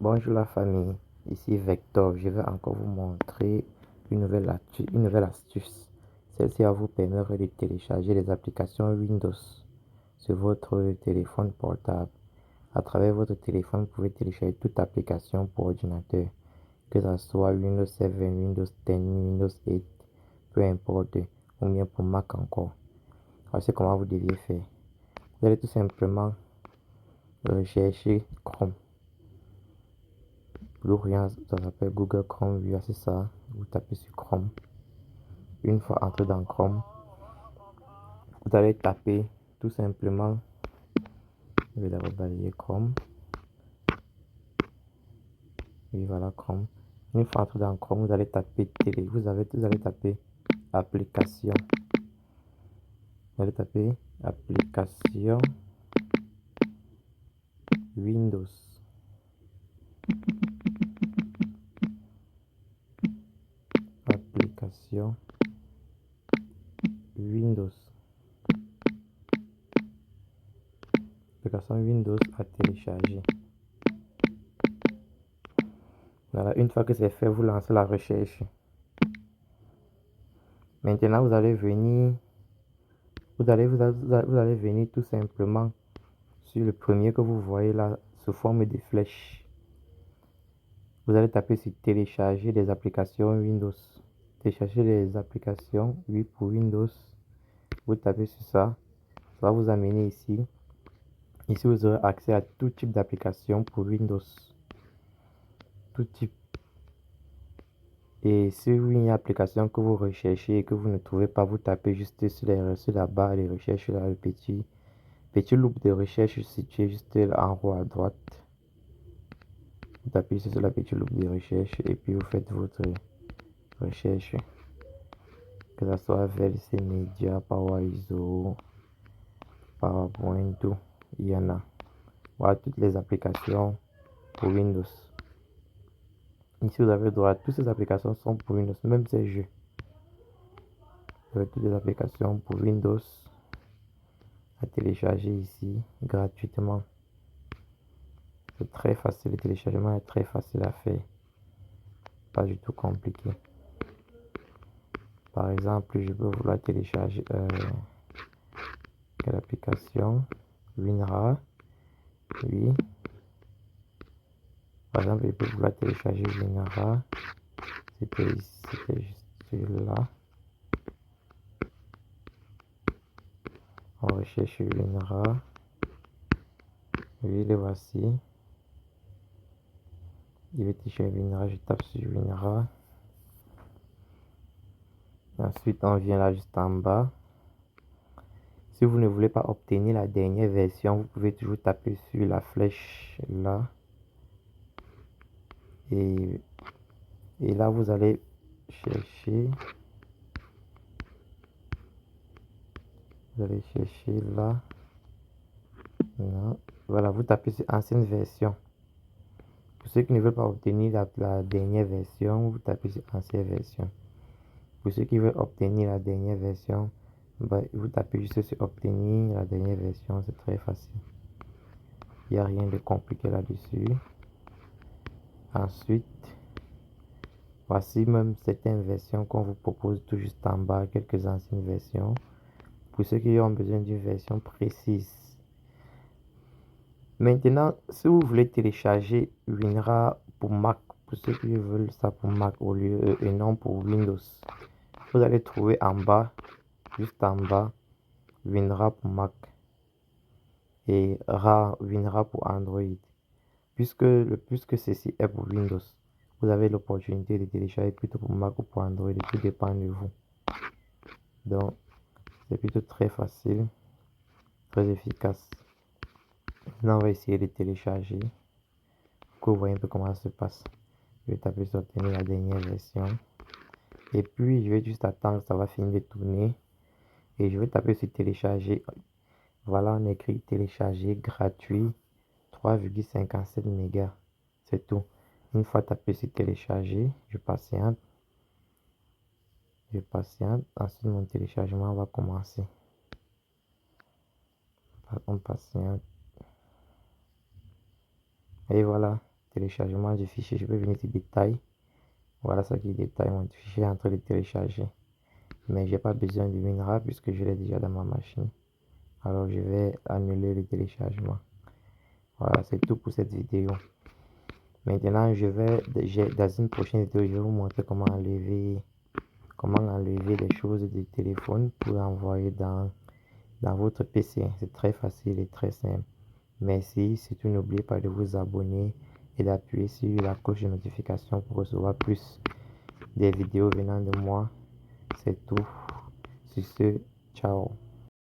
Bonjour la famille, ici Vector. Je vais encore vous montrer une nouvelle astuce. Celle-ci va vous permettre de télécharger les applications Windows sur votre téléphone portable. À travers votre téléphone, vous pouvez télécharger toute application pour ordinateur, que ce soit Windows 7, Windows 10, Windows 8, peu importe, ou bien pour Mac encore. Voici comment vous deviez faire. Vous allez tout simplement rechercher Chrome. L'Orient, ça s'appelle Google Chrome, oui, c'est ça. Vous tapez sur Chrome. Une fois entré dans Chrome, vous allez taper tout simplement. Je vais d'abord balayer Chrome. Oui, voilà Chrome. Une fois entré dans Chrome, vous allez taper télé. Vous allez taper application. Vous allez taper application Windows. Application Windows. Application Windows à télécharger. Voilà, une fois que c'est fait, vous lancez la recherche. Maintenant, vous allez venir tout simplement sur le premier que vous voyez là sous forme de flèche. Vous allez taper sur télécharger des applications Windows. Télécharger des applications, oui, pour Windows. Vous tapez sur ça. Ça va vous amener ici. Ici, vous aurez accès à tout type d'application pour Windows. Tout type. Et si il y a une application que vous recherchez et que vous ne trouvez pas, vous tapez juste sur la barre de recherche, là, le petit loop de recherche situé juste en haut à droite. Vous tapez sur la petite loupe de recherche et puis vous faites votre recherche. Que ce soit VLC Media, PowerISO, PowerPoint, tout. Il y en a. Voilà toutes les applications pour Windows. Ici, vous avez le droit. Toutes ces applications sont pour Windows, même ces jeux. Vous avez toutes les applications pour Windows à télécharger ici gratuitement. C'est très facile. Le téléchargement est très facile à faire. Pas du tout compliqué. Par exemple, je peux vouloir télécharger quelle application? WinRAR. Oui. Par exemple, je peux vouloir télécharger WinRAR. C'était juste là. On recherche WinRAR. Oui, le voici. Je vais télécharger WinRAR. Je tape sur WinRAR. Ensuite, on vient là juste en bas. Si vous ne voulez pas obtenir la dernière version, vous pouvez toujours taper sur la flèche là. Et là, vous allez chercher. Vous allez chercher là. Non. Voilà, vous tapez sur ancienne version. Pour ceux qui ne veulent pas obtenir la dernière version, vous tapez sur ancienne version. Pour ceux qui veulent obtenir la dernière version, vous tapez juste sur obtenir la dernière version. C'est très facile. Il n'y a rien de compliqué là-dessus. Ensuite, voici même certaines versions qu'on vous propose tout juste en bas, quelques anciennes versions. Pour ceux qui ont besoin d'une version précise. Maintenant, si vous voulez télécharger WinRAR pour Mac, pour ceux qui veulent ça pour Mac au lieu et non pour Windows, vous allez trouver en bas, juste en bas, WinRAR pour Mac et WinRAR pour Android. Puisque ceci est pour Windows, vous avez l'opportunité de télécharger plutôt pour Mac ou pour Android, tout dépend de vous. Donc, c'est plutôt très facile, très efficace. Maintenant, on va essayer de télécharger pour que vous voyez un peu comment ça se passe. Je vais taper sur obtenir la dernière version. Et puis, je vais juste attendre, ça va finir de tourner. Et je vais taper sur télécharger. Voilà, on écrit télécharger gratuit 3,57 mégas. C'est tout. Une fois tapé sur télécharger, je patiente. Je patiente. Ensuite, mon téléchargement va commencer. On patiente. Et voilà, téléchargement du fichier, je peux venir sur détail. Voilà ce qui détaille mon fichier est en train de télécharger. Mais j'ai pas besoin de WinRAR puisque je l'ai déjà dans ma machine. Alors je vais annuler le téléchargement. Voilà, c'est tout pour cette vidéo. Maintenant, dans une prochaine vidéo, je vais vous montrer comment enlever des choses du téléphone pour envoyer dans votre PC. C'est très facile et très simple. Merci. Surtout, n'oubliez pas de vous abonner et d'appuyer sur la cloche de notification pour recevoir plus des vidéos venant de moi. C'est tout. Sur ce, ciao.